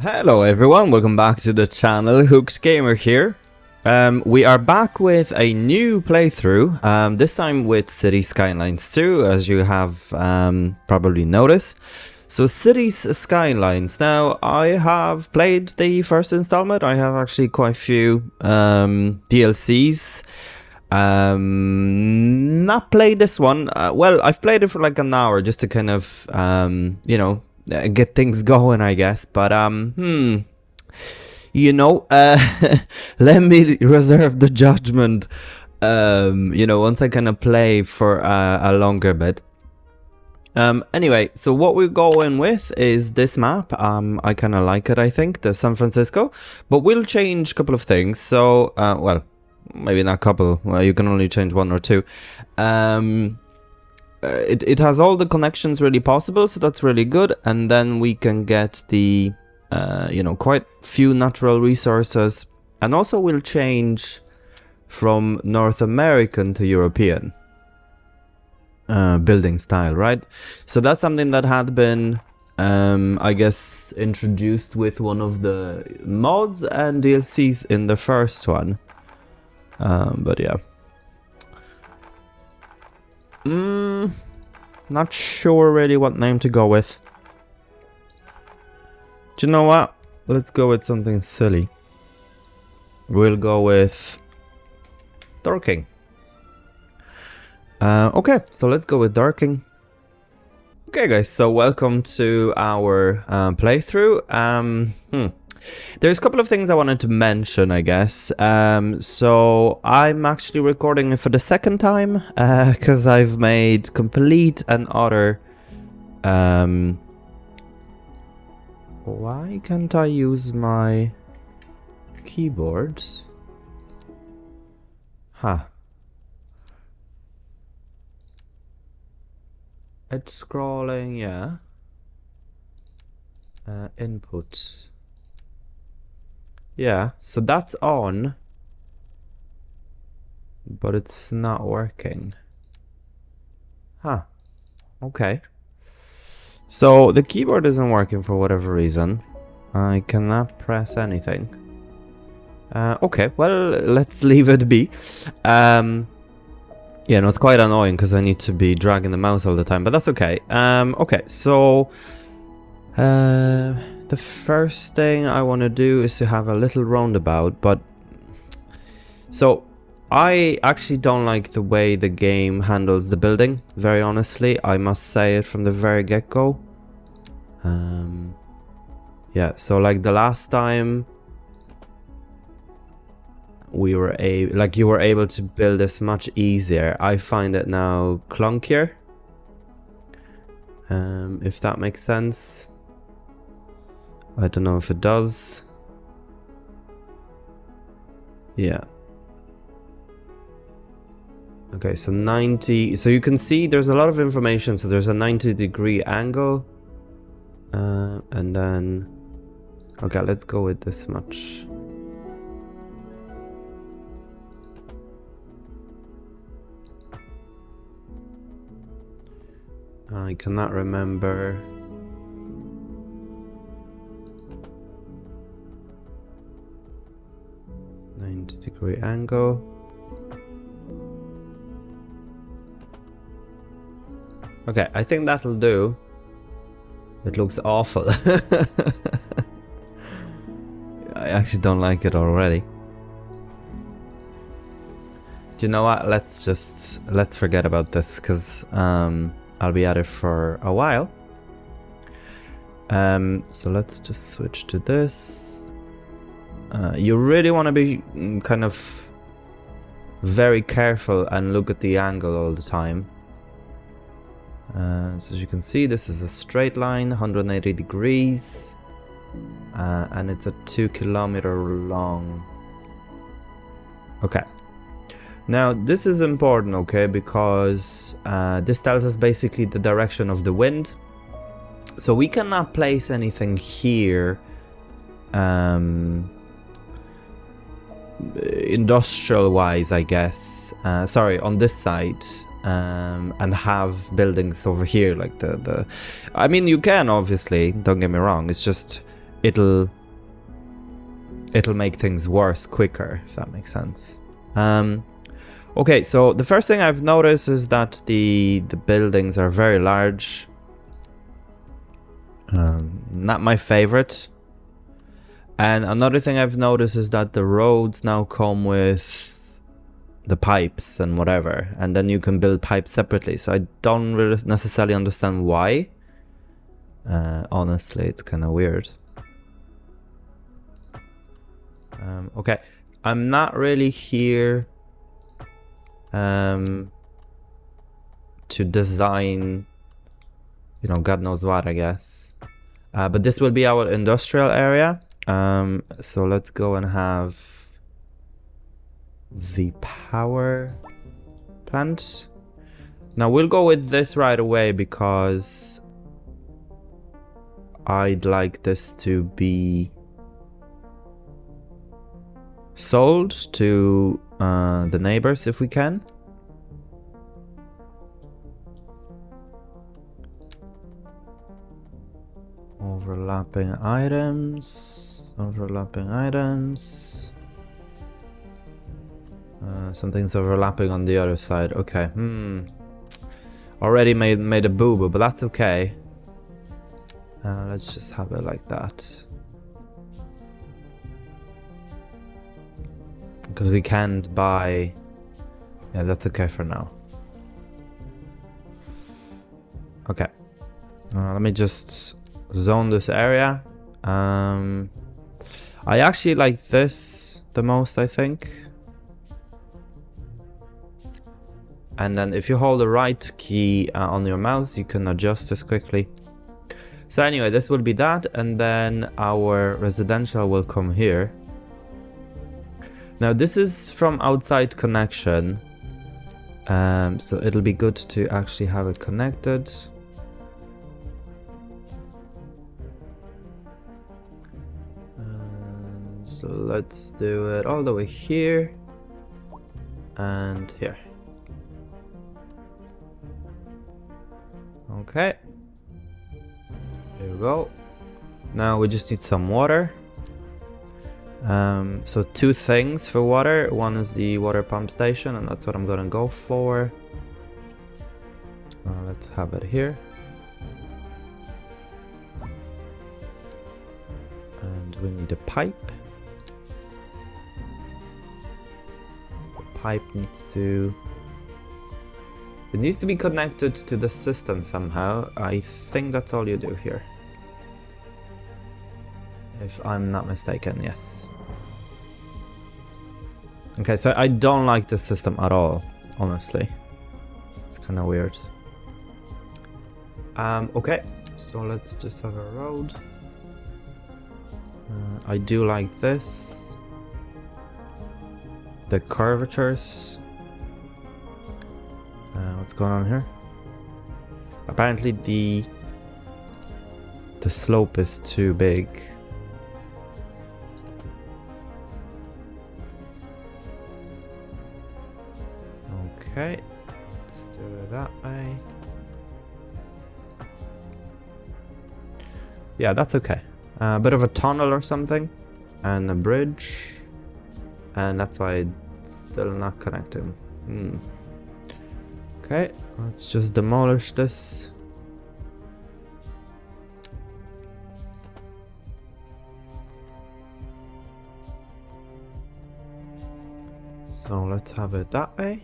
Hello everyone, welcome back to the channel. Hooks Gamer here. We are back with a new playthrough, this time with City Skylines 2, as you have probably noticed. So Cities Skylines. Now, I have played the first installment. I have actually quite a few DLCs. Not played this one. Well, I've played it for like an hour just to kind of, you know, get things going, I guess. But you know, let me reserve the judgment. You know, once I kind of play for a longer bit. Anyway, so what we're going with is this map. I kind of like it, I think, the San Francisco, but we'll change a couple of things. So, well, maybe not a couple. Well, you can only change one or two. It has all the connections really possible, so that's really good. And then we can get the, you know, quite few natural resources. And also we'll change from North American to European building style, right? So that's something that had been, I guess, introduced with one of the mods and DLCs in the first one. But yeah. Not sure really what name to go with. Do you know what? Let's go with something silly. We'll go with Dorking. Okay, so let's go with Dorking. Okay guys, so welcome to our playthrough. There's a couple of things I wanted to mention, I guess. So I'm actually recording it for the second time, because I've made complete and utter... Why can't I use my keyboard? Huh. It's scrolling, yeah. Inputs. Yeah, so that's on, but it's not working. Huh. Okay. So the keyboard isn't working for whatever reason. I cannot press anything. Okay, well, let's leave it be. Yeah, no, it's quite annoying because I need to be dragging the mouse all the time, but that's okay. Okay, so... the first thing I want to do is to have a little roundabout, but... So, I actually don't like the way the game handles the building, very honestly. I must say it from the very get-go. Yeah, so like the last time... we were you were able to build this much easier. I find it now clunkier. If that makes sense. I don't know if it does. Yeah. Okay, so 90. So you can see there's a lot of information. So there's a 90-degree angle. And then... Okay, let's go with this much. I cannot remember. Degree angle. Okay, I think that'll do. It looks awful. I actually don't like it already. Do you know what? Let's forget about this, because I'll be at it for a while. So let's just switch to this. You really want to be kind of very careful and look at the angle all the time. So as you can see, this is a straight line, 180 degrees, and it's a 2-kilometer long. Okay. Now, this is important, okay, because this tells us basically the direction of the wind. So we cannot place anything here, industrial-wise, I guess. Sorry, on this side, and have buildings over here, like the... I mean, you can, obviously, don't get me wrong, it's just... it'll make things worse quicker, if that makes sense. Okay, so the first thing I've noticed is that the buildings are very large. Not my favorite. And another thing I've noticed is that the roads now come with the pipes and whatever, and then you can build pipes separately. So I don't really necessarily understand why. Honestly, it's kind of weird. Okay, I'm not really here to design, you know, God knows what, I guess. But this will be our industrial area. So let's go and have the power plant. Now we'll go with this right away because I'd like this to be sold to the neighbors if we can. Overlapping items. Something's overlapping on the other side. Okay. Already made a boo-boo, but that's okay. Let's just have it like that. Because we can't buy... Yeah, that's okay for now. Okay. Let me just zone this area. I actually like this the most, I think. And then if you hold the right key on your mouse, you can adjust this quickly. So anyway, this will be that, and then our residential will come here. Now this is from outside connection, so it'll be good to actually have it connected. So let's do it all the way here and here. Okay, here we go. Now we just need some water. So two things for water. One is the water pump station, and that's what I'm gonna go for. Let's have it here. And we need a pipe. The pipe needs to... It needs to be connected to the system somehow. I think that's all you do here. If I'm not mistaken, yes. Okay, so I don't like this system at all, honestly. It's kind of weird. Okay, so let's just have a road. I do like this. The curvatures. What's going on here? Apparently the slope is too big. Okay, let's do it that way. Yeah, that's okay. A bit of a tunnel or something, and a bridge, and that's why it's still not connecting. Okay, let's just demolish this. So let's have it that way.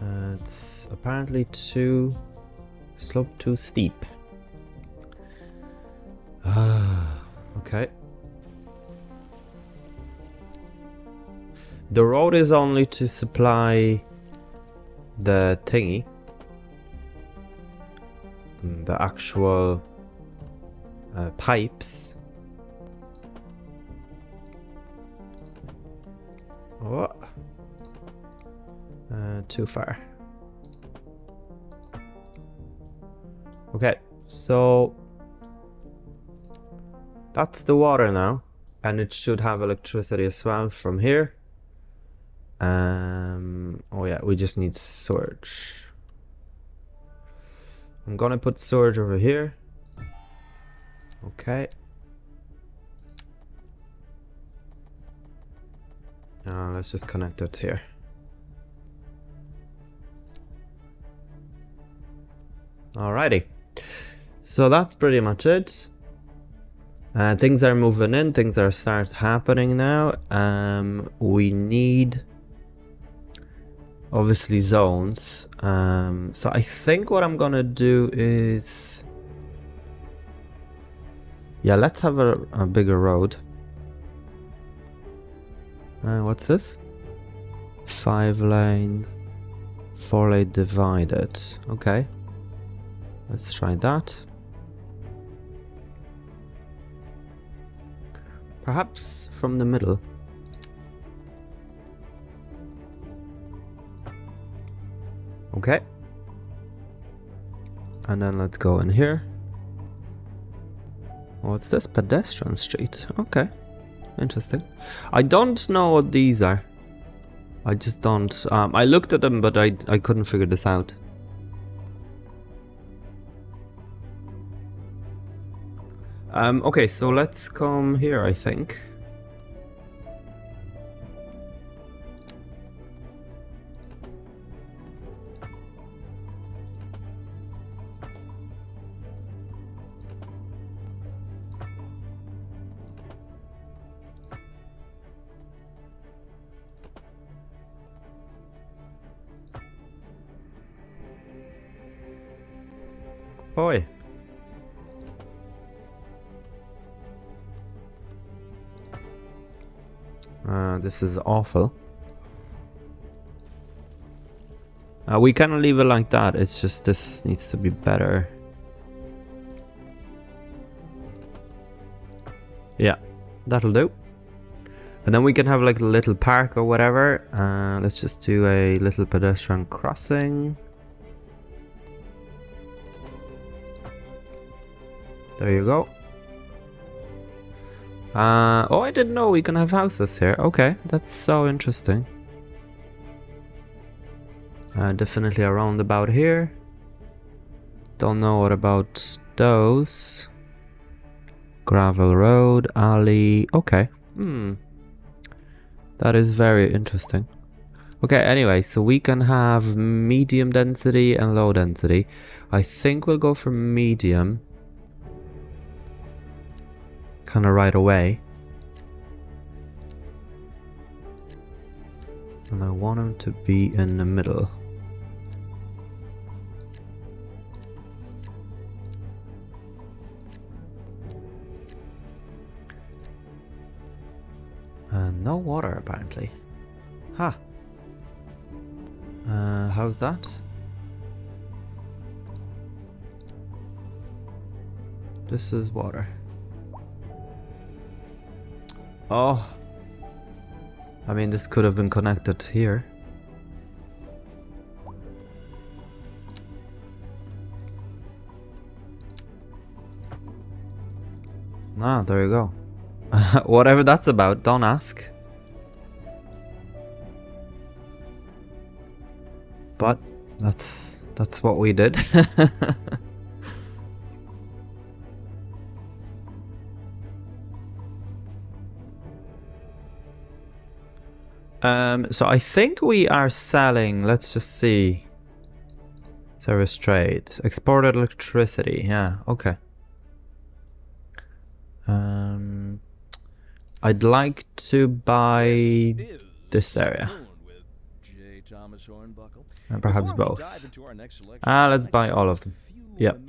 It's apparently too steep. Okay. The road is only to supply the thingy, the actual pipes. What? Too far. Okay, so that's the water now, and it should have electricity as well from here. Oh yeah, we just need storage. I'm gonna put storage over here. Okay. Let's just connect it here. Alrighty. So that's pretty much it. Things are moving in, things are start happening now. We need obviously zones. So I think what I'm gonna do is, yeah, let's have a bigger road. What's this? 5-lane, 4-lane divided. Okay, let's try that. Perhaps from the middle. Okay. And then let's go in here. What's this? Pedestrian street. Okay. Interesting. I don't know what these are. I just don't. I looked at them, but I couldn't figure this out. Okay, so let's come here, I think. Oi. This is awful. We can leave it like that, it's just this needs to be better. Yeah, that'll do. And then we can have like a little park or whatever. Let's just do a little pedestrian crossing. There you go. Oh, I didn't know we can have houses here. Okay, that's so interesting. Definitely a roundabout here. Don't know what about those. Gravel road, alley. Okay. That is very interesting. Okay, anyway, so we can have medium density and low density. I think we'll go for medium. Kind of right away. And I want them to be in the middle. No water apparently. Huh. How's that? This is water. Oh. I mean, this could have been connected here. Ah, there you go. Whatever that's about, don't ask. But that's what we did. So I think we are selling, let's just see. Service trade. Exported electricity, yeah, okay. I'd like to buy this area. And perhaps both. Let's buy all of them. Yep.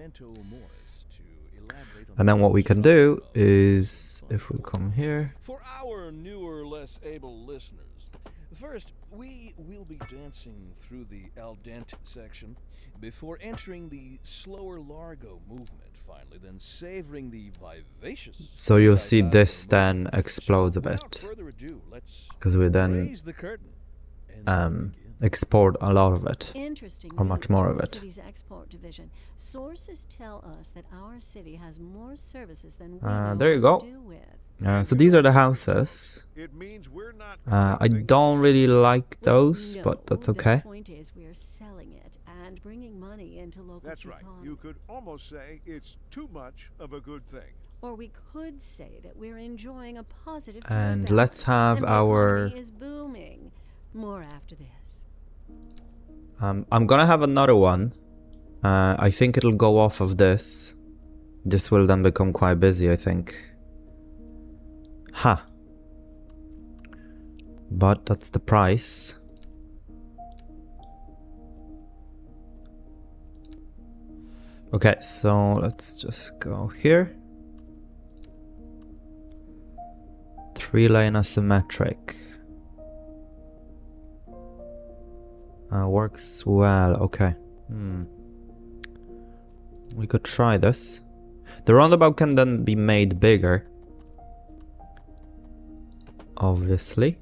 And then what we can do is, if we come here. For our newer, less able listeners, first we will be dancing through the al dente section before entering the slower largo movement, finally, then savoring the vivacious. So you'll see this then explodes a bit, because we then export a lot of it, or much more of it. City's export division. Sources tell us that our city has more services than we know there you what go. to do with. So these are the houses. I don't really like those, No, but that's the okay. point is we're selling it bringing money into local That's right. economy. You could almost say it's too much of a good thing. Or we could say that we're enjoying a positive And trade let's balance, have and the our... economy is booming. More after this. I'm gonna have another one. I think it'll go off of this. This will then become quite busy, I think. Ha. But that's the price. Okay, so let's just go here. 3-lane asymmetric. Works well, okay. We could try this. The roundabout can then be made bigger. Obviously.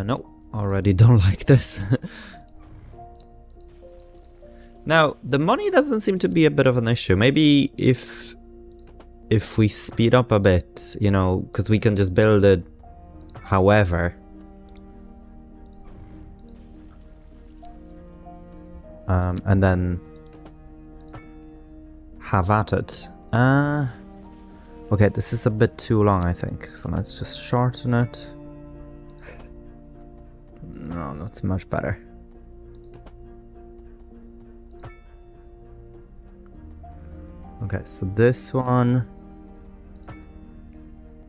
No, already don't like this. Now, the money doesn't seem to be a bit of an issue. Maybe if we speed up a bit, you know, because we can just build it however. And then have at it. Okay, this is a bit too long, I think. So let's just shorten it. No, that's much better. Okay, so this one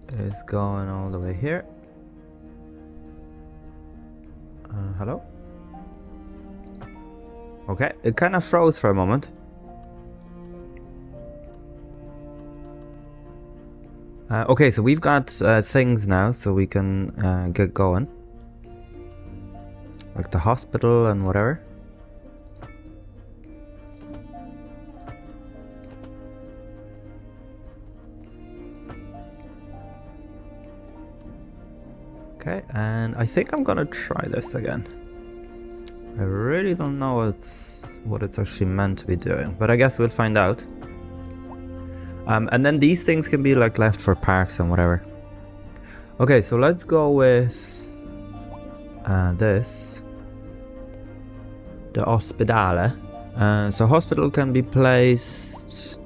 is going all the way here. Hello? Okay, it kind of froze for a moment. Okay, so we've got things now, so we can get going. Like the hospital and whatever. Okay, and I think I'm gonna try this again. I really don't know what it's actually meant to be doing, but I guess we'll find out. And then these things can be like left for parks and whatever. Okay, so let's go with this. The ospedale. So hospital can be placed...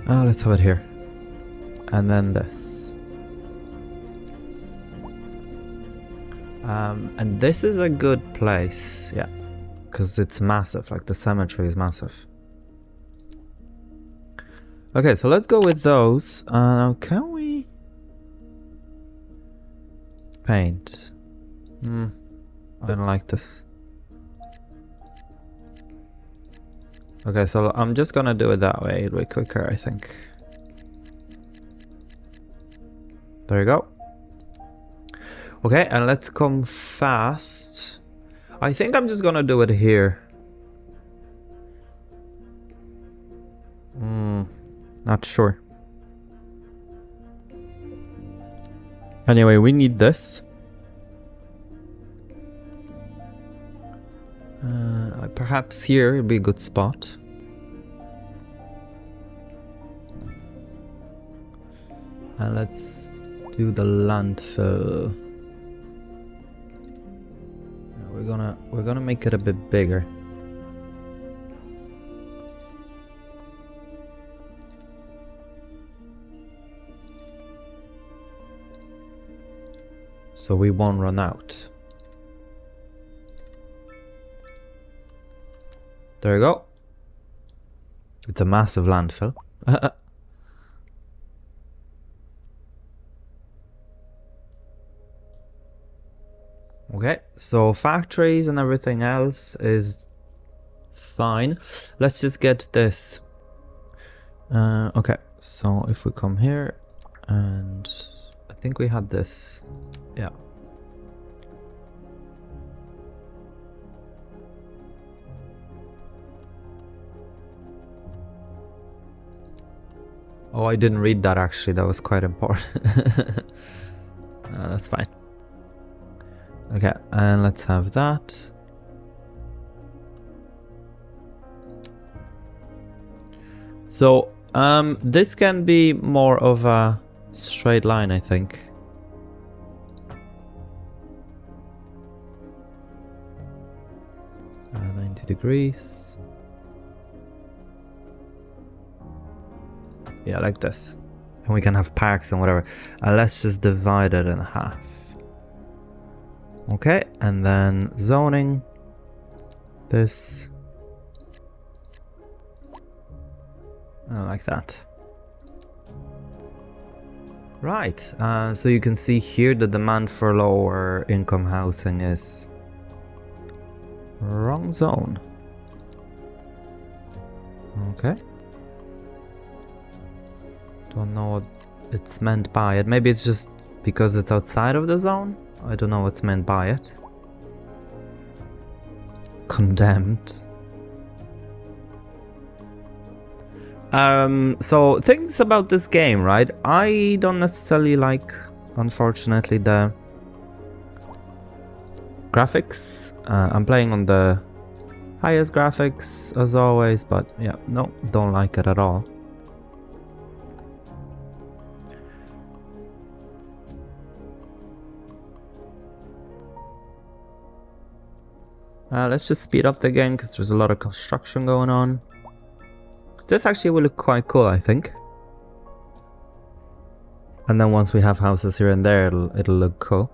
let's have it here. And then this. And this is a good place, yeah. Because it's massive, like the cemetery is massive. Okay, so let's go with those. Can we... paint? I don't like this. Okay, so I'm just gonna do it that way. It'll be quicker, I think. There you go. Okay, and let's come fast. I think I'm just gonna do it here. Not sure. Anyway, we need this. Perhaps here would be a good spot. And let's do the landfill. We're gonna make it a bit bigger. So we won't run out. There you go. It's a massive landfill. Okay, so factories and everything else is fine. Let's just get this. Okay, so if we come here, and I think we had this. Yeah. Oh, I didn't read that actually. That was quite important. That's fine. Okay, and let's have that. So, this can be more of a straight line, I think. 90 degrees. Yeah, like this. And we can have parks and whatever. And let's just divide it in half. Okay, and then zoning. This. Like that. Right, so you can see here the demand for lower income housing is wrong zone. Okay. Don't know what it's meant by it. Maybe it's just because it's outside of the zone? I don't know what's meant by it. Condemned. So things about this game, right? I don't necessarily like, unfortunately, the graphics. I'm playing on the highest graphics as always, but yeah, no, don't like it at all. Let's just speed up the game because there's a lot of construction going on. This actually will look quite cool, I think. And then once we have houses here and there, it'll look cool.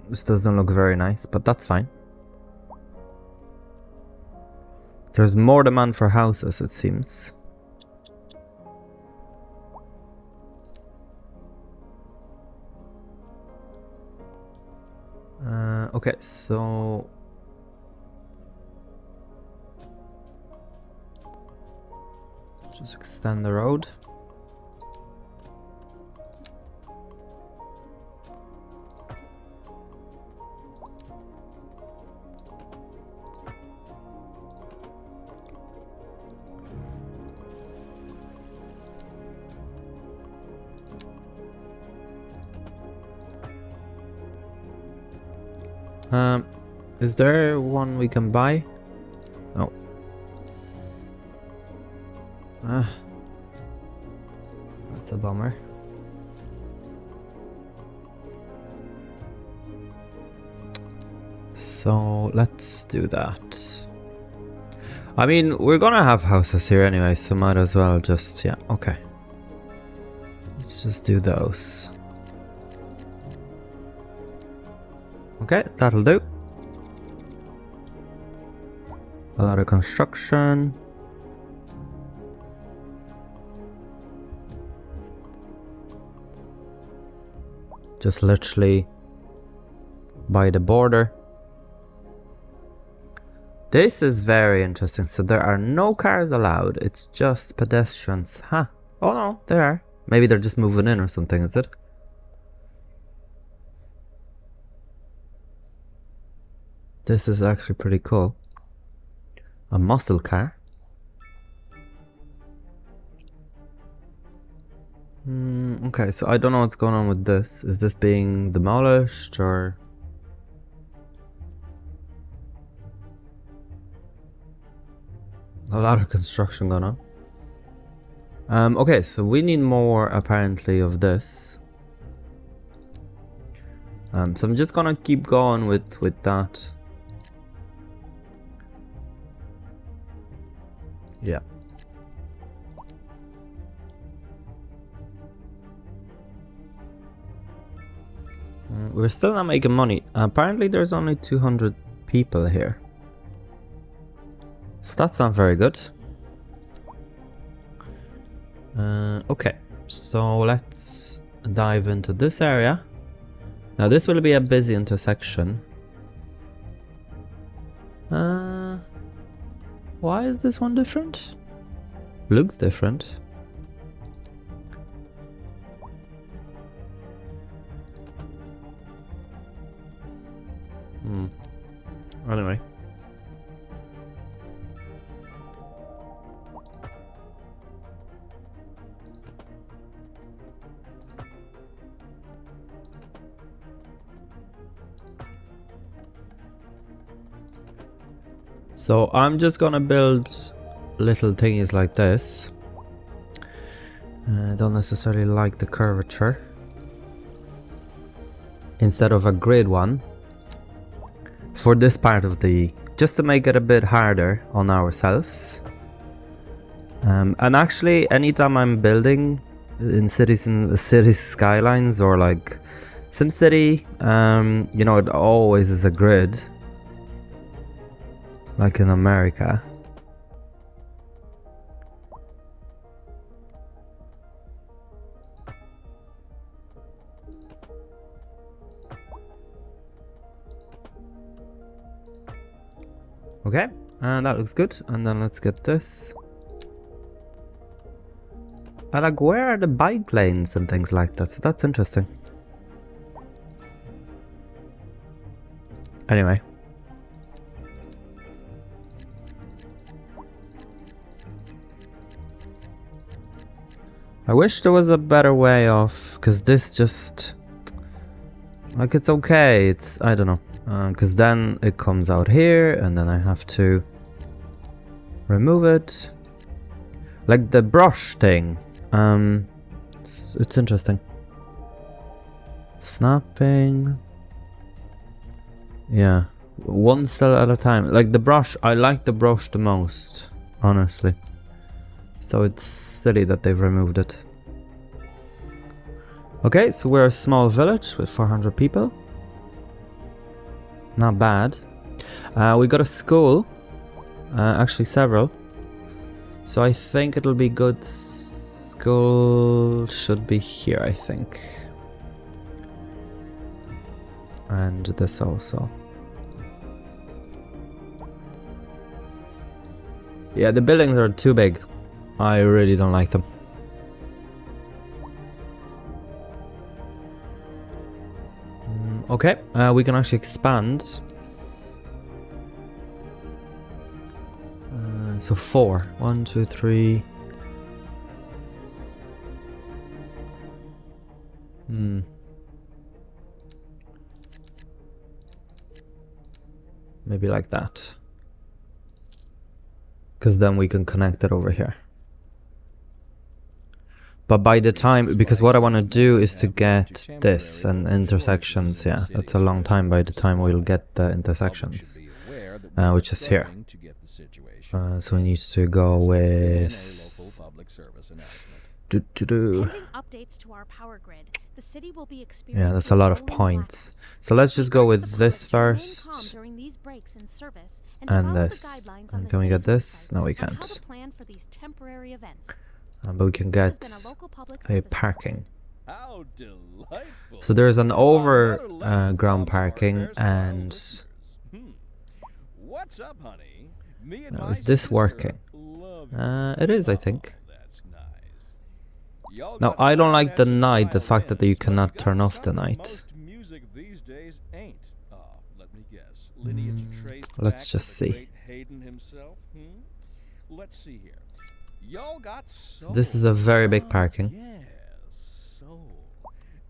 This doesn't look very nice, but that's fine. There's more demand for houses, it seems. Okay, so just extend the road. Is there one we can buy? No. That's a bummer. So let's do that. I mean, we're gonna have houses here anyway, so might as well just, yeah, okay. Let's just do those. Okay, that'll do. A lot of construction. Just literally by the border. This is very interesting. So there are no cars allowed. It's just pedestrians. Huh. Oh no, there are. Maybe they're just moving in or something, is it? This is actually pretty cool. A muscle car. Okay, so I don't know what's going on with this. Is this being demolished or... A lot of construction going on. Okay, so we need more apparently of this. So I'm just gonna keep going with that. Yeah. We're still not making money. Apparently there's only 200 people here. So that's not very good. Okay, so let's dive into this area. Now this will be a busy intersection. Why is this one different? Looks different. Anyway. So I'm just gonna build little thingies like this. I don't necessarily like the curvature. instead of a grid one for this part of the, just to make it a bit harder on ourselves. And actually, anytime I'm building in cities skylines or like SimCity, you know, it always is a grid, like in America. Okay, and that looks good. And then let's get this. I like, where are the bike lanes and things like that? So that's interesting. Anyway. I wish there was a better way of, because this just, like, it's okay, it's, I don't know, because then it comes out here and then I have to remove it. Like the brush thing, it's interesting. Snapping. Yeah, one cell at a time. Like the brush, I like the brush the most, honestly. So it's silly that they've removed it. Okay, so we're a small village with 400 people. Not bad. We got a school, actually several. So I think it'll be good. School should be here, I think. And this also. Yeah, the buildings are too big. I really don't like them. Okay, we can actually expand. So 4. 1, 2, 3. Maybe like that. Because then we can connect it over here. But by the time, because what I want to do is to get this and intersections, yeah, that's a long time by the time we'll get the intersections, which is here. So we need to go with... updates to our power grid. The city will be yeah, that's a lot of points. So let's just go with this first. And this. And can we get this? No, we can't. But we can get a parking. So there's an overground parking and... What's up, honey? Is this working? It is, I think. Now, I don't like the night, the fact that you cannot turn off the night. Let's just see. Let's see here. This is a very big parking. Yes, so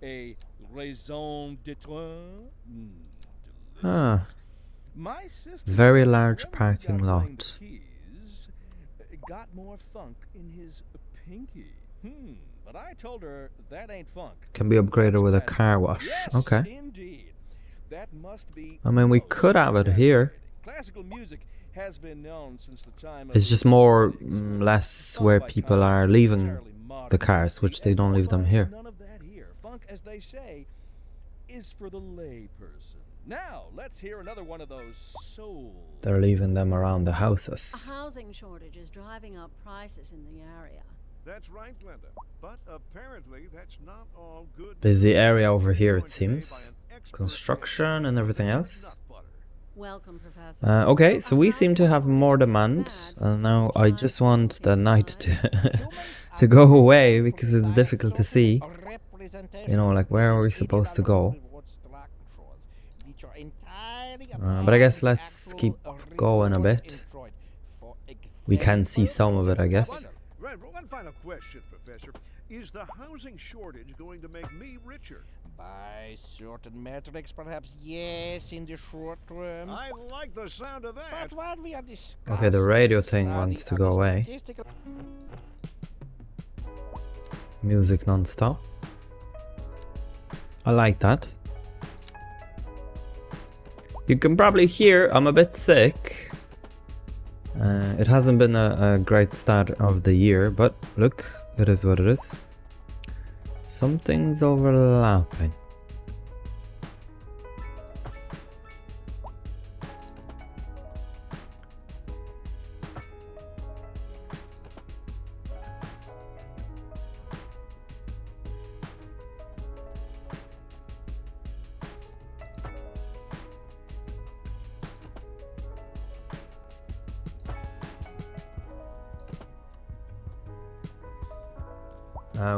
a raison d'être. Ah, My sister's very large one parking got lame lot. keys, got more funk in his pinky. But I told her that ain't funk. Can be upgraded with a car wash. Yes, Okay. indeed. That must be I mean, we most could have it here. Classical music has been known since the time of It's just the more, Olympics. less Sung where by people are composers leaving entirely modern the cars, which they and don't you'll leave them find here. None of that here. Funk, as they say, is for the lay person. Now, let's hear another one of those soul. They're leaving them around the A houses. housing shortage is driving up prices in the area. That's right, Glenda. But apparently that's not all good. Busy area over here, it seems. Construction and everything else. Welcome, Professor. Okay, so we seem to have more demand. And now I just want the night to, to go away because it's difficult to see. You know, like, where are we supposed to go? But I guess let's keep going a bit. We can see some of it, I guess. Right, one final question, Professor. Is the housing shortage going to make me richer? By certain metrics, perhaps yes, in the short term. I like the sound of that. But what we are discussing Okay, the radio is thing study wants to of go the away. statistical- Music non-stop. I like that. You can probably hear I'm a bit sick. It hasn't been a great start of the year, but look, it is what it is. Something's overlapping.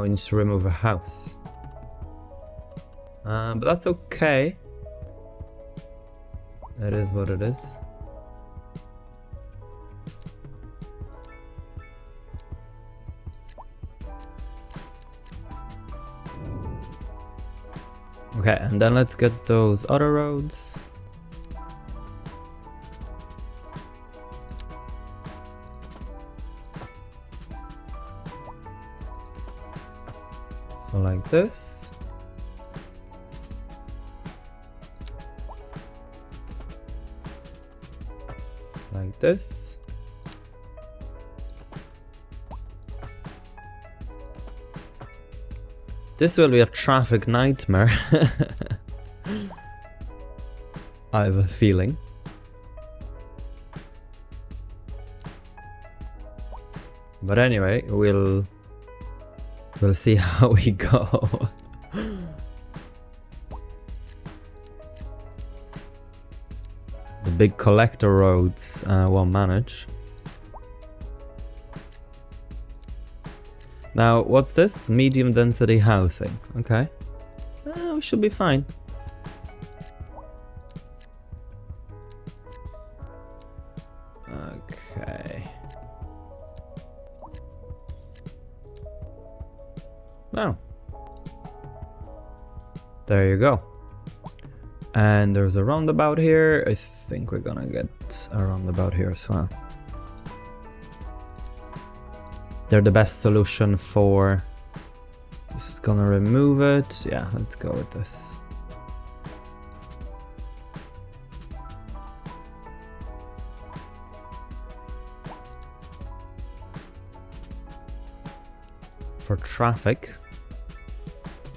We need to remove a house. But that's okay. It is what it is. Okay, and then let's get those other roads. So like this. Like this. This will be a traffic nightmare. I have a feeling. But anyway, we'll see how we go. The big collector roads won't manage. Now, what's this? Medium density housing. Okay. We should be fine. Okay. Now, there you go. And there's a roundabout here. I think we're gonna get a roundabout here as well. They're the best solution for... This is gonna remove it. Yeah, let's go with this. For traffic.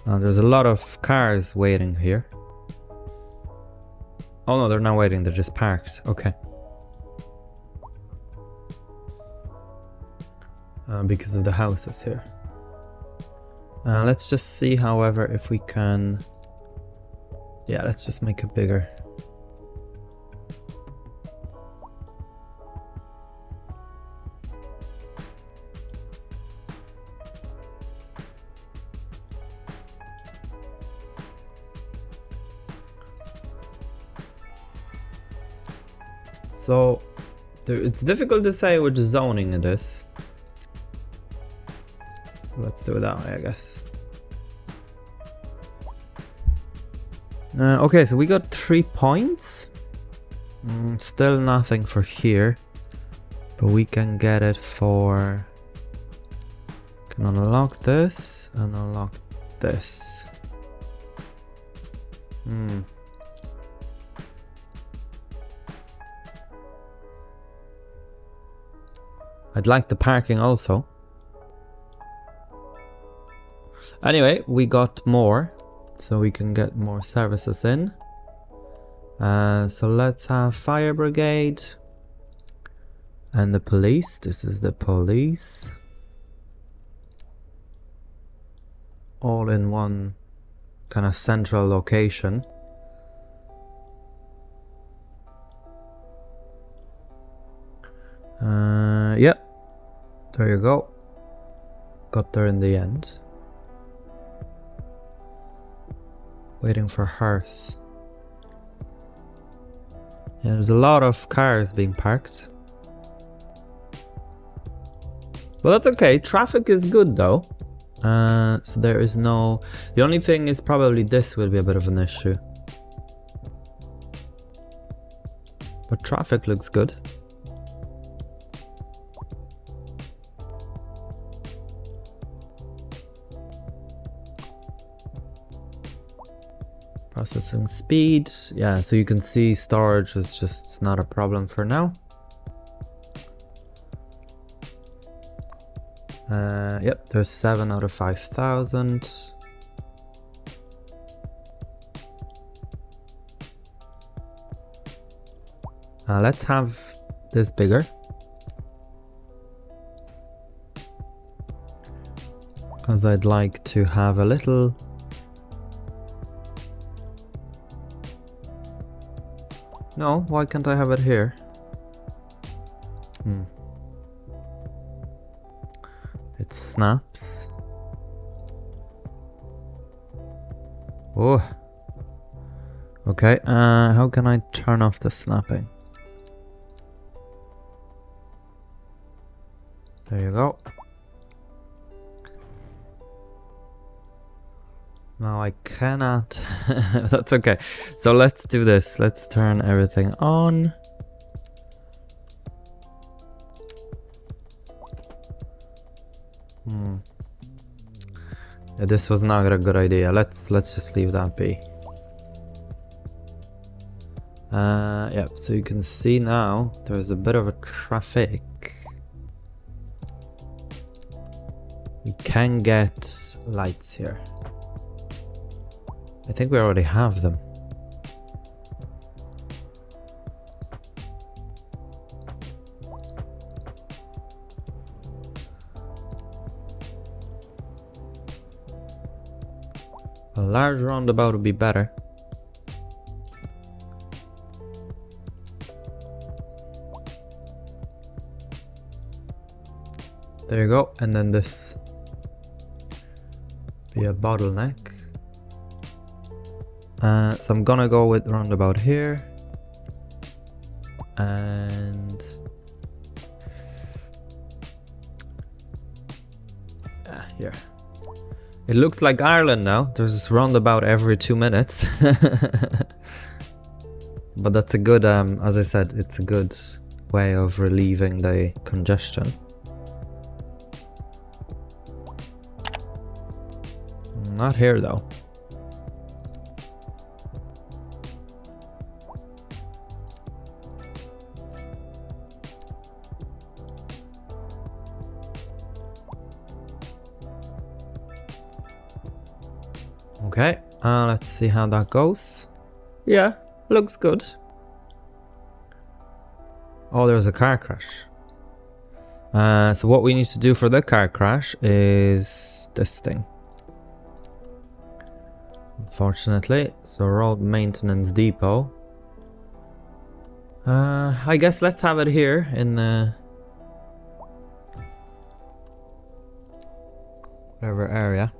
There's a lot of cars waiting here. Oh no, they're not waiting, they're just parked. Okay. Because of the houses here. Let's just see, however, if we can... Yeah, let's just make it bigger. So, it's difficult to say which zoning it is. Let's do it that way, I guess. Okay, so we got 3 points. Still nothing for here. But we can get it for... Can unlock this and unlock this. I'd like the parking also. Anyway, we got more, so we can get more services in. So let's have fire brigade and the police. This is the police. All in one kind of central location. Yep. There you go. Got there in the end. Waiting for hearse. Yeah, there's a lot of cars being parked. Well, that's okay. Traffic is good though. So there is no... The only thing is probably this will be a bit of an issue. But traffic looks good. Processing speed. Yeah, so you can see storage is just not a problem for now. Yep, there's 7 out of 5,000. Let's have this bigger. Because I'd like to have a little... No, why can't I have it here? It snaps. Oh. Okay, how can I turn off the snapping? There you go. No, I cannot. That's okay. So let's do this. Let's turn everything on. Yeah, this was not a good idea. Let's just leave that be. Yep, so you can see now there's a bit of a traffic. We can get lights here. I think we already have them. A large roundabout would be better. There you go, and then this be a bottleneck. So I'm gonna go with roundabout here, and here. It looks like Ireland now. There's roundabout every 2 minutes. But that's a good, as I said, it's a good way of relieving the congestion. Not here though. Okay, let's see how that goes. Yeah, looks good. Oh, there's a car crash. So what we need to do for the car crash is this thing. Unfortunately, so road maintenance depot. I guess let's have it here in the whatever area.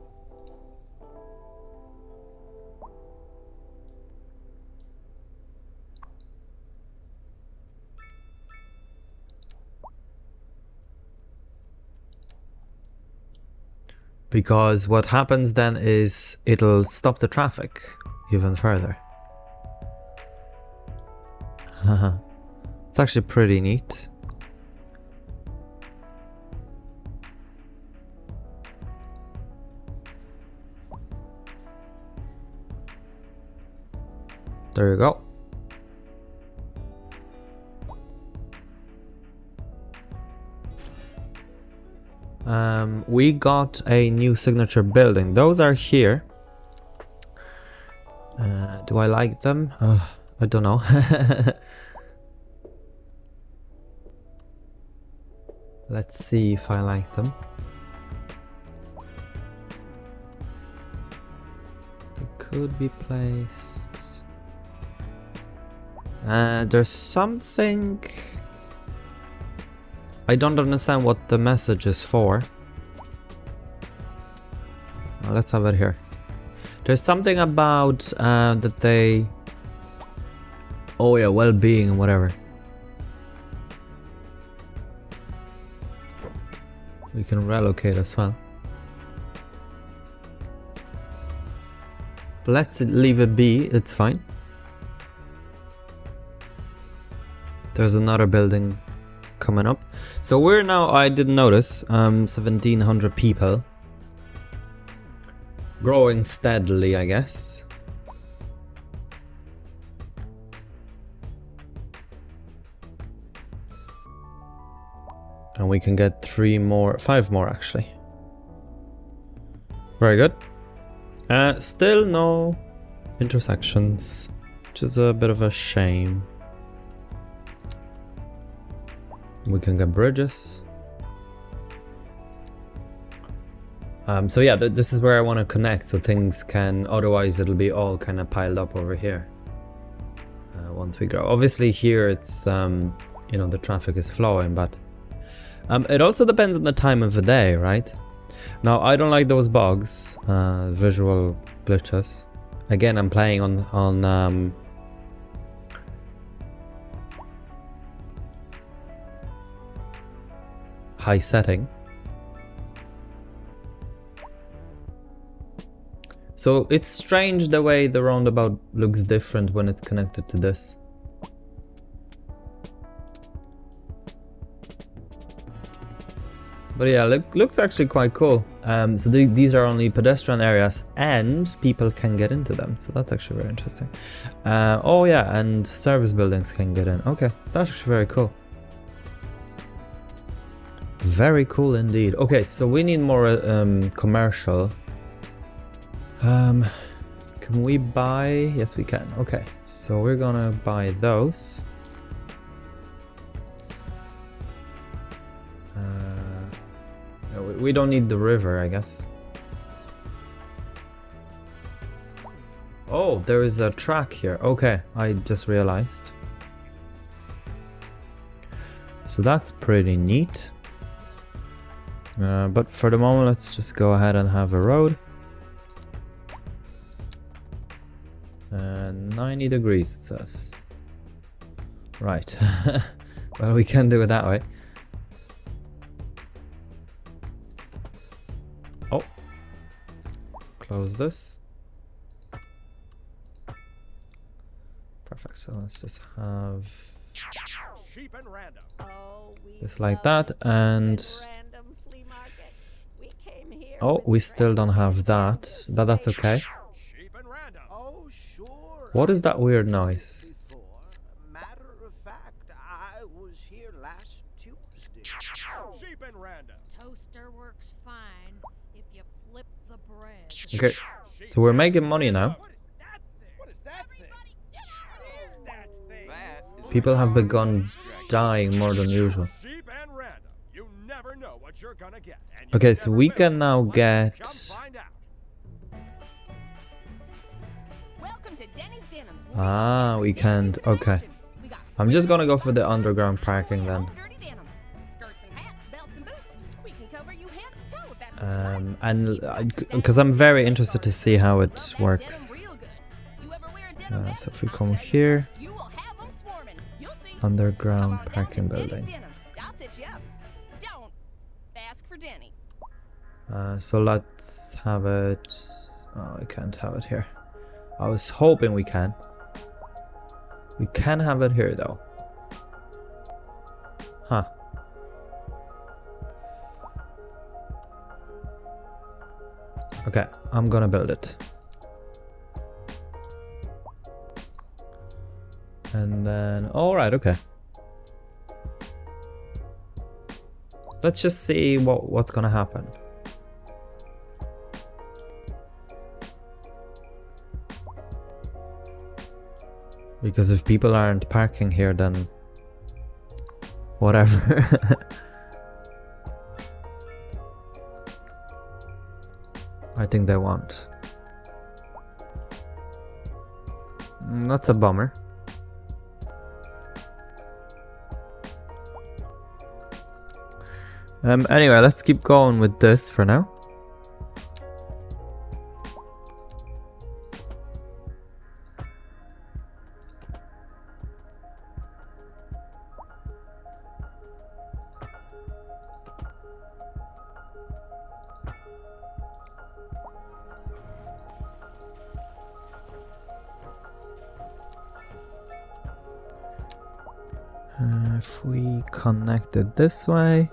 Because what happens then is it'll stop the traffic even further. It's actually pretty neat. There you go. We got a new signature building. Those are here. Do I like them? I don't know. Let's see if I like them. They could be placed. There's something... I don't understand what the message is for. Well, let's have it here. There's something about that they... Oh yeah, well-being and whatever. We can relocate as well. But let's leave it be, it's fine. There's another building coming up. So we're now, I didn't notice, 1,700 people. Growing steadily, I guess. And we can get 5 more actually. Very good. Still no intersections, which is a bit of a shame. We can get bridges. So yeah, this is where I want to connect, so things can, otherwise it'll be all kind of piled up over here once we grow. Obviously here it's, you know, the traffic is flowing, but it also depends on the time of the day, right? Now, I don't like those bugs, visual glitches. Again, I'm playing on high setting. So it's strange the way the roundabout looks different when it's connected to this. But yeah, looks actually quite cool. So these are only pedestrian areas and people can get into them. So that's actually very interesting. Oh yeah, and service buildings can get in. Okay, that's actually very cool. Very cool indeed. Okay, so we need more commercial. Can we buy? Yes, we can. Okay, so we're gonna buy those. We don't need the river, I guess. Oh, there is a track here. Okay, I just realized. So that's pretty neat. But for the moment, let's just go ahead and have a road. 90 degrees, it says. Right. Well, we can do it that way. Oh. Close this. Perfect, so let's just have Sheep and random. this like that, and oh, we still don't have that, but that's okay. Sheep and random. Oh, sure. What is that weird noise? Matter of fact, I was here last Tuesday. Sheep and random. Toaster works fine if you flip the bread. Okay, so we're making money now. What is that thing? What is that thing? What is that thing? People have begun dying more than usual. Sheep and random. You never know what you're gonna get. And you Okay, so never we will. can now Come get... find out. Welcome to Denny's Denims. Ah, we can't. Okay. I'm just gonna go for the underground parking then. And because I'm very interested to see how it works. So if we come here, underground parking building. So let's have it. Oh, I can't have it here. I was hoping we can. We can have it here though. Huh. Okay, I'm gonna build it. And then, alright, okay. Let's just see what's gonna happen. Because if people aren't parking here, then whatever. I think they won't. That's a bummer. Anyway, let's keep going with this for now. If we connect it this way,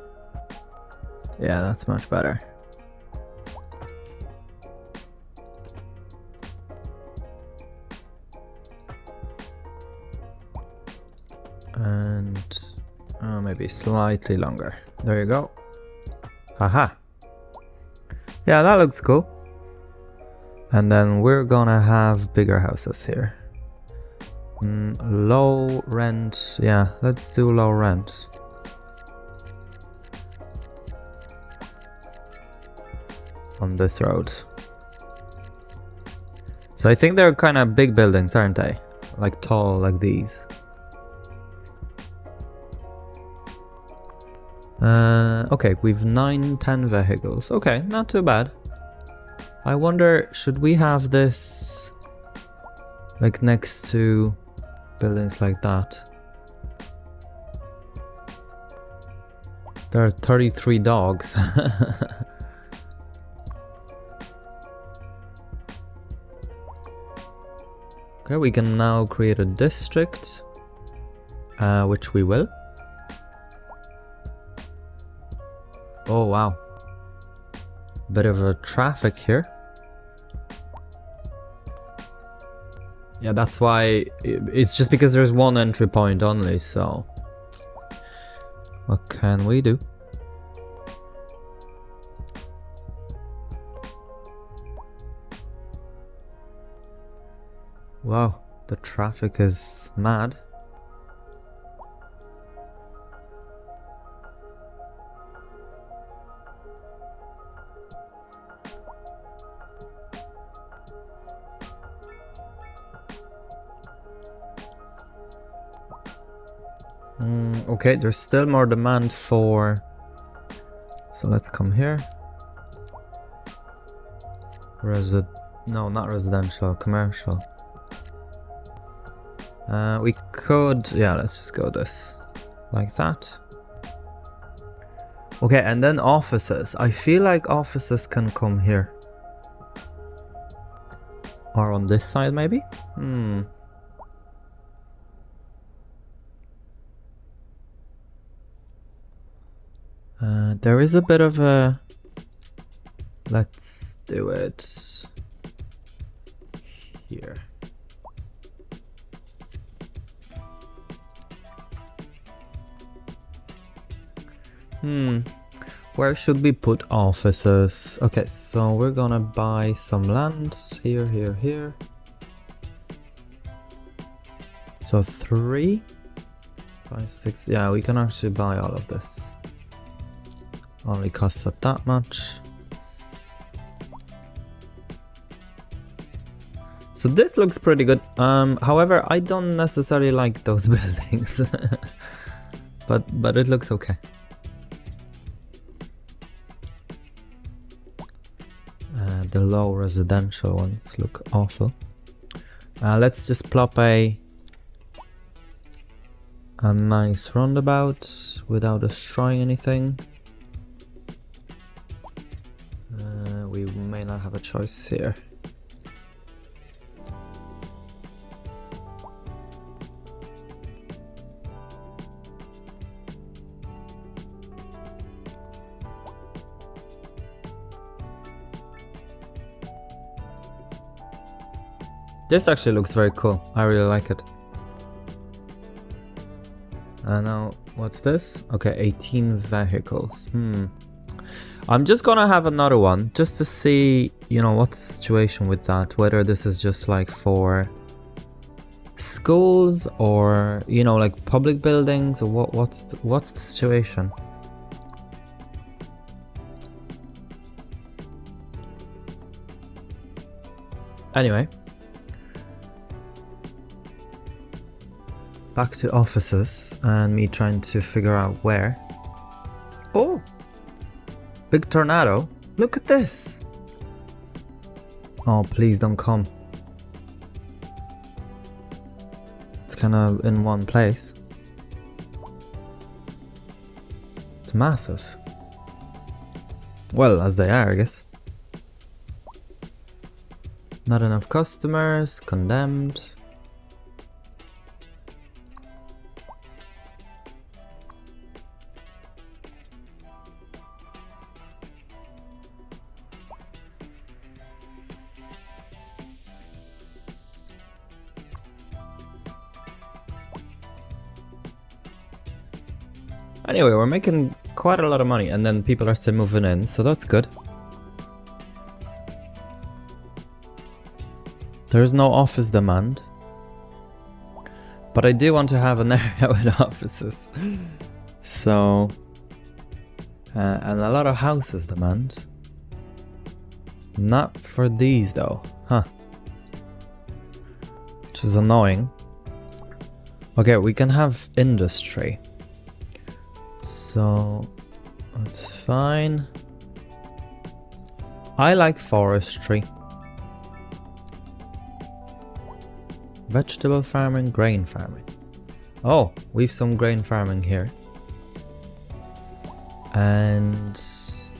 yeah, that's much better. And maybe slightly longer. There you go. Haha. Yeah, that looks cool. And then we're gonna have bigger houses here. Low rent. Yeah, let's do low rent. On this road. So I think they're kind of big buildings, aren't they? Like tall, like these. Okay, we've 9-10 vehicles. Okay, not too bad. I wonder, should we have this like next to buildings like that? There are 33 dogs. Okay, we can now create a district, which we will. Oh wow, bit of a traffic here. Yeah, that's why it's just because there's one entry point only, so what can we do? Wow, the traffic is mad. Okay, there's still more demand for... So let's come here. No, not residential, commercial. We could... Yeah, let's just go this. Like that. Okay, and then offices. I feel like offices can come here. Or on this side, maybe? There is a bit of a... Let's do it here. Where should we put offices? Okay, so we're gonna buy some land here, here, here. So 3, 5, 6. Yeah, we can actually buy all of this. Only costs us that much. So this looks pretty good. However, I don't necessarily like those buildings, but it looks okay. The low residential ones look awful. Let's just plop a nice roundabout without destroying anything. We may not have a choice here. This actually looks very cool. I really like it. Now, what's this? Okay, 18 vehicles. I'm just gonna have another one just to see, you know, what's the situation with that. Whether this is just like for schools or, you know, like public buildings, or what's the situation? Anyway. Back to offices and me trying to figure out where. Oh! Big tornado. Look at this! Oh, please don't come. It's kind of in one place. It's massive. Well, as they are, I guess. Not enough customers, condemned. Anyway, we're making quite a lot of money, and then people are still moving in, so that's good. There's no office demand. But I do want to have an area with offices. So... and a lot of houses demand. Not for these though. Huh. Which is annoying. Okay, we can have industry. So... that's fine. I like forestry. Vegetable farming, grain farming. Oh, we've some grain farming here. And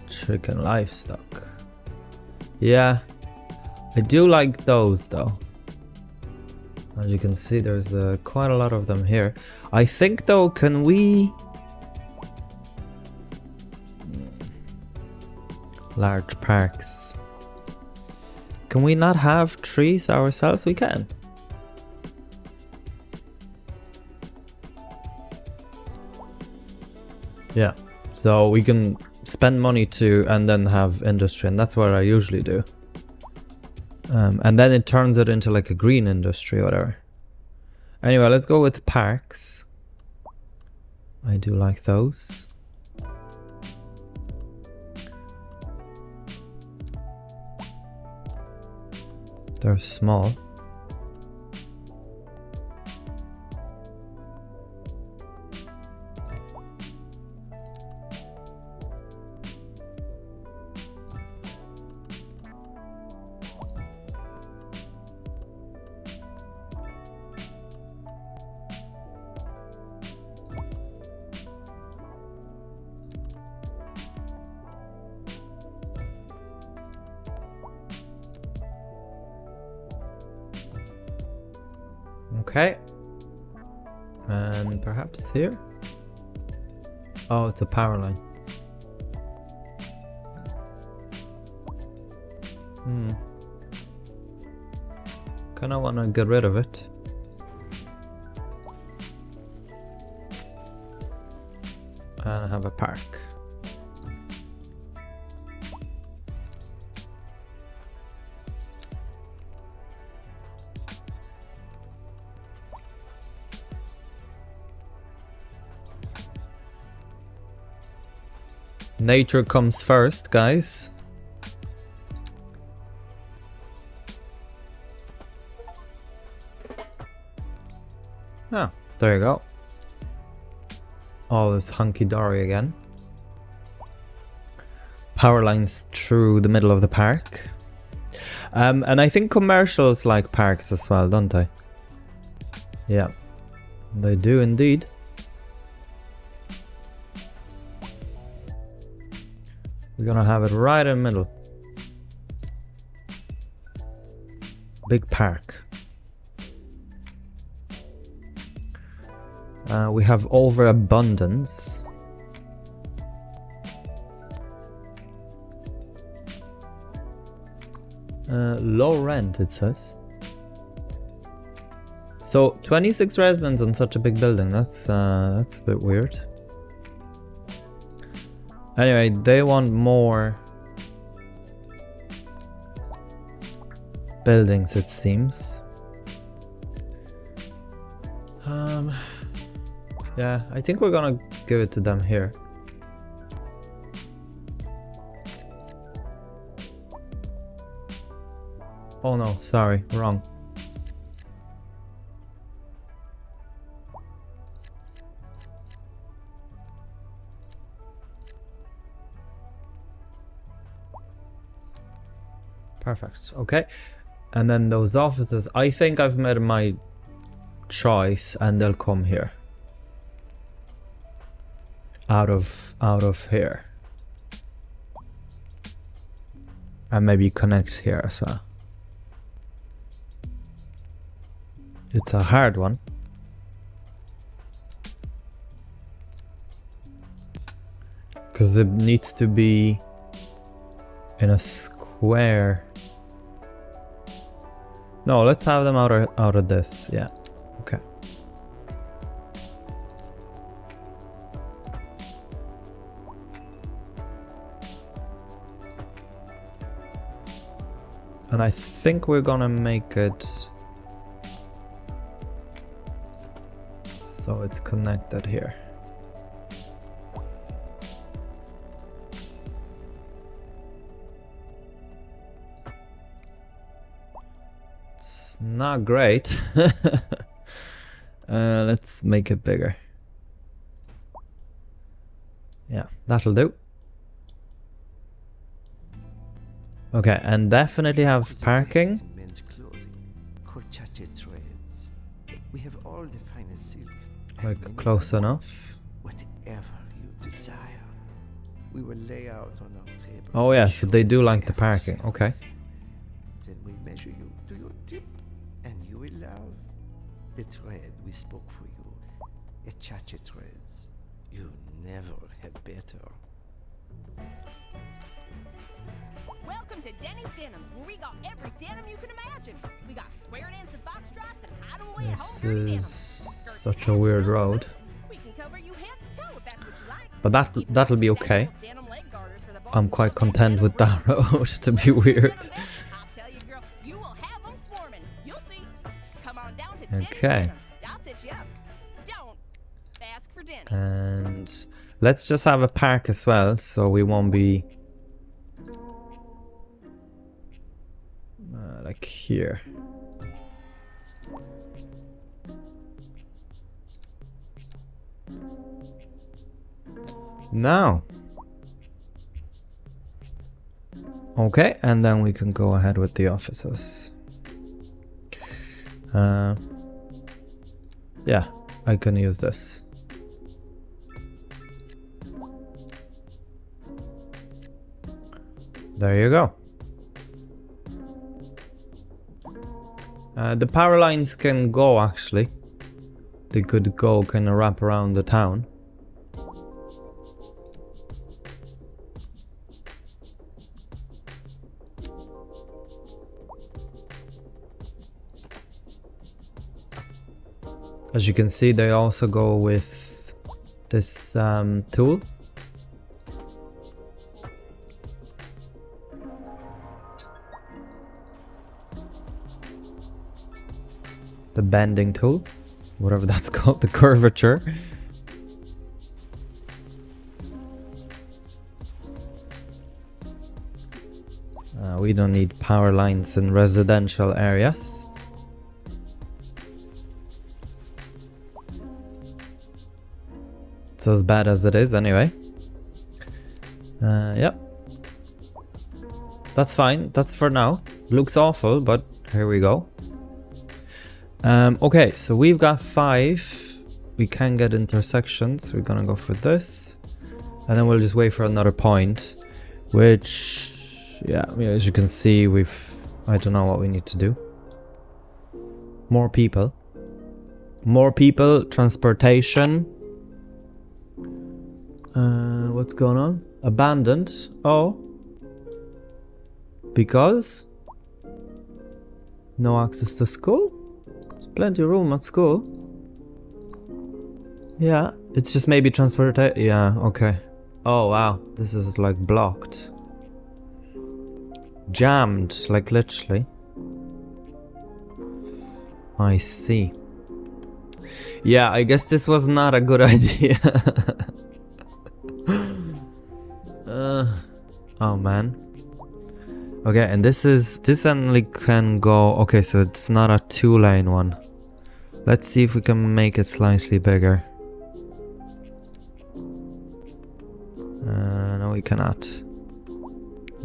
chicken livestock. Yeah, I do like those though. As you can see, there's quite a lot of them here. I think though, can we... large parks. Can we not have trees ourselves? We can. Yeah, so we can spend money to and then have industry, and that's what I usually do. And then it turns it into like a green industry or whatever. Anyway, let's go with parks. I do like those. They're small. Okay. And perhaps here? Oh, it's a power line. Kinda wanna get rid of it. And have a park. Nature comes first, guys. Ah, there you go. All is hunky-dory again. Power lines through the middle of the park. And I think commercials like parks as well, don't they? Yeah, they do indeed. We're gonna have it right in the middle. Big park. We have overabundance. Low rent, it says. So 26 residents on such a big building. That's a bit weird. Anyway, they want more buildings, it seems. Yeah, I think we're gonna give it to them here. Oh no, sorry, wrong. Perfect, okay. And then those offices, I think I've made my choice and they'll come here. Out of here. And maybe connect here as well. It's a hard one. Because it needs to be in a square. No, let's have them out of this, yeah. Okay. And I think we're gonna make it so it's connected here. It's not great. Let's make it bigger. Yeah, that'll do. Okay, and definitely have parking. Men's clothing, crochet threads. We have all the finest silk. and Like many close others. enough. Whatever you desire. We will lay out on our table. Oh yeah, so they do like the every parking. sample. Okay. Then we measure you to your tip, and you will love the thread we spoke for you. A chache threads. You never had better. Welcome to Denny's Denims, where we got every denim you can imagine. We got square dance and foxtrots and hide-away at This home dirty is denim. Skirts such a and weird heels, road. We can cover you head to toe if that's what you like. But that'll be okay. Denim leg garters for the I'm boss quite girls and content denim with that bras. road, to be weird. I'll tell you, girl, you will have them swarming. You'll see. Come on down to Denny's Okay. Denims. I'll set you up. Don't ask for Denny. And let's just have a park as well, so we won't be like here. Now. Okay, and then we can go ahead with the offices. Yeah, I can use this. There you go. The power lines can go, actually. They could go kind of wrap around the town. As you can see, they also go with this tool. The bending tool, whatever that's called, the curvature. We don't need power lines in residential areas. It's as bad as it is anyway. Yep. That's fine. That's for now. Looks awful, but here we go. Okay, so we've got 5. We can get intersections. We're gonna go for this. And then we'll just wait for another point. Which, yeah, as you can see, I don't know what we need to do. More people. More people, transportation. What's going on? Abandoned. Oh. Because? No access to school? There's plenty of room at school. Yeah, it's just maybe transportation. Yeah, okay. Oh wow, this is like blocked. Jammed, like literally. I see. Yeah, I guess this was not a good idea. Oh man. Okay, and this only can go. Okay, so it's not a 2-lane one. Let's see if we can make it slightly bigger. No, we cannot,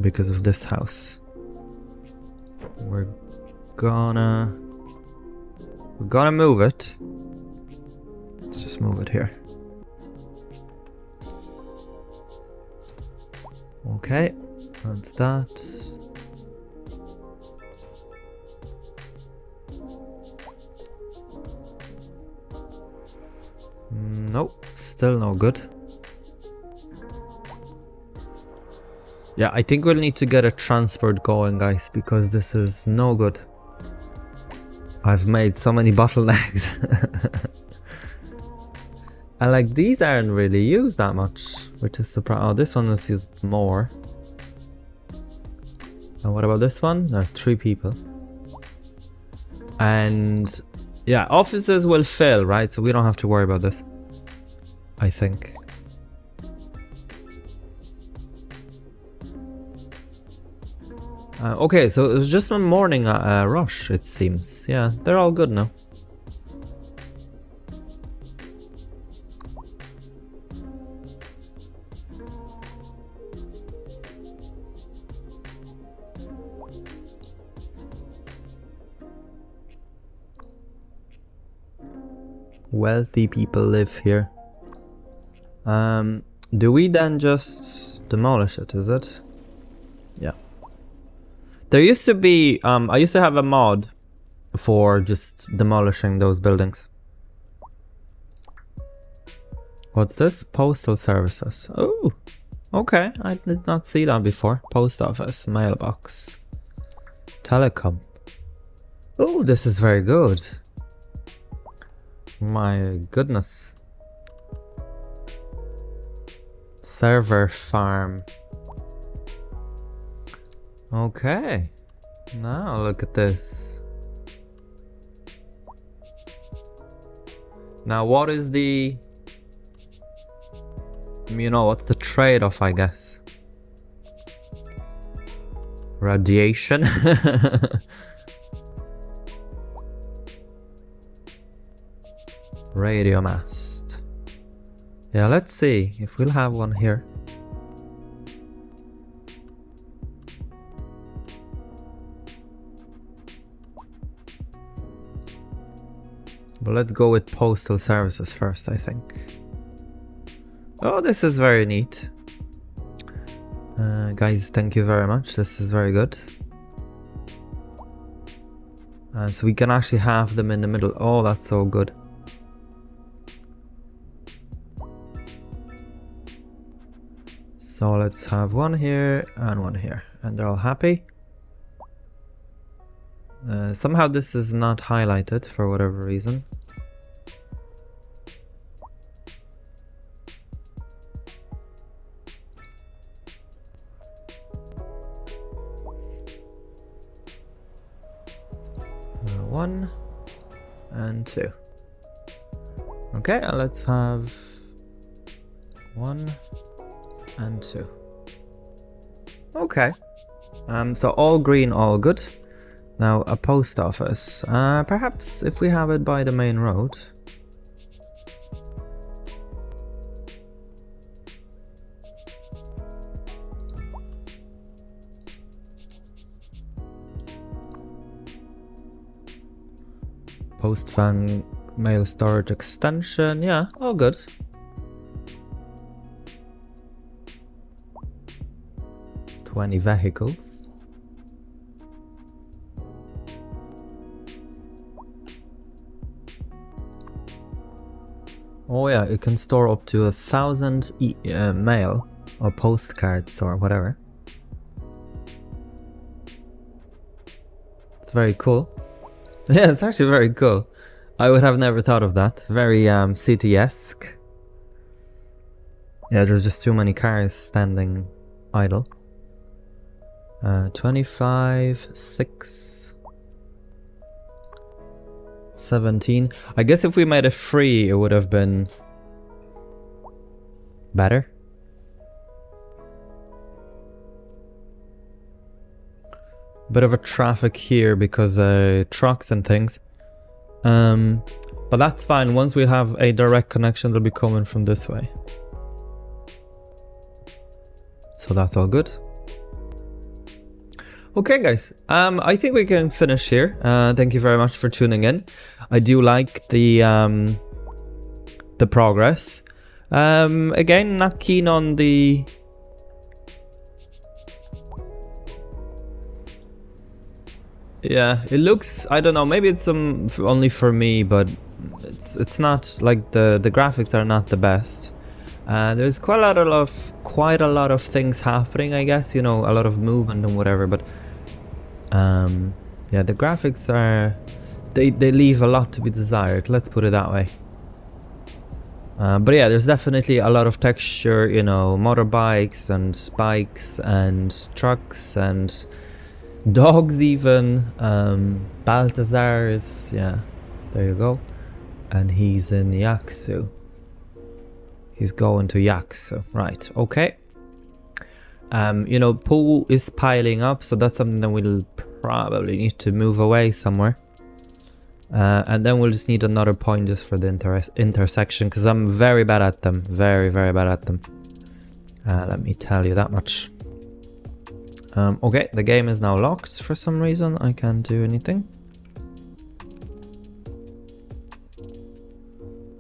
because of this house. We're gonna move it. Let's just move it here. Okay, that's that. Nope, still no good. Yeah, I think we'll need to get a transport going, guys, because this is no good. I've made so many bottlenecks. And like, these aren't really used that much, which is surprising. Oh, this one is used more. And what about this one? 3 people. And yeah, offices will fill, right? So we don't have to worry about this, I think. Okay, so it was just a morning rush, it seems. Yeah, they're all good now. Wealthy people live here. Do we then just demolish it, is it? Yeah. There used to be, I used to have a mod for just demolishing those buildings. What's this? Postal services. Oh, okay. I did not see that before. Post office, mailbox, telecom. Oh, this is very good. My goodness. Server farm. Okay. Now look at this. Now what is the... You know, what's the trade-off, I guess? Radiation? Radio mast. Yeah, let's see if we'll have one here. But let's go with postal services first, I think. Oh, this is very neat. Guys, thank you very much. This is very good. So we can actually have them in the middle. Oh, that's so good. So let's have one here and one here. And they're all happy. Somehow this is not highlighted for whatever reason. One and two. Okay, let's have 1 and 2. Okay. So all green, all good. Now a post office. Perhaps if we have it by the main road. Post van mail storage extension. Yeah, all good. Any vehicles. Oh yeah, it can store up to 1,000 mail or postcards or whatever. It's very cool. Yeah, it's actually very cool. I would have never thought of that. Very city-esque. Yeah, there's just too many cars standing idle. 25, 6, 17. I guess if we made it free, it would have been better. Bit of a traffic here because trucks and things. But that's fine. Once we have a direct connection, they'll be coming from this way. So that's all good. Okay guys, I think we can finish here. Thank you very much for tuning in. I do like the progress. Again, not keen on the... Yeah, it looks, I don't know, maybe it's only for me, but it's not like the graphics are not the best. There's quite a lot of things happening, I guess, you know, a lot of movement and whatever, but yeah, the graphics are, they leave a lot to be desired, let's put it that way. But yeah, there's definitely a lot of texture, you know, motorbikes and bikes and trucks and dogs even. Balthazar is, yeah, there you go. And he's in Yaksu. He's going to Yaksu, right, okay. You know, poo is piling up, so that's something that we'll probably need to move away somewhere. And then we'll just need another point just for the intersection, because I'm very bad at them. Very, very bad at them. Let me tell you that much. Okay, the game is now locked for some reason. I can't do anything.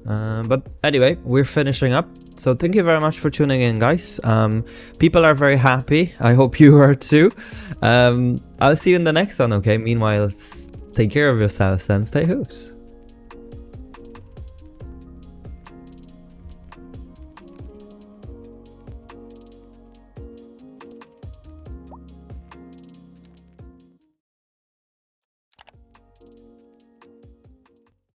But anyway, we're finishing up. So thank you very much for tuning in, guys. People are very happy. I hope you are too. I'll see you in the next one, okay? Meanwhile, take care of yourselves and stay hooked.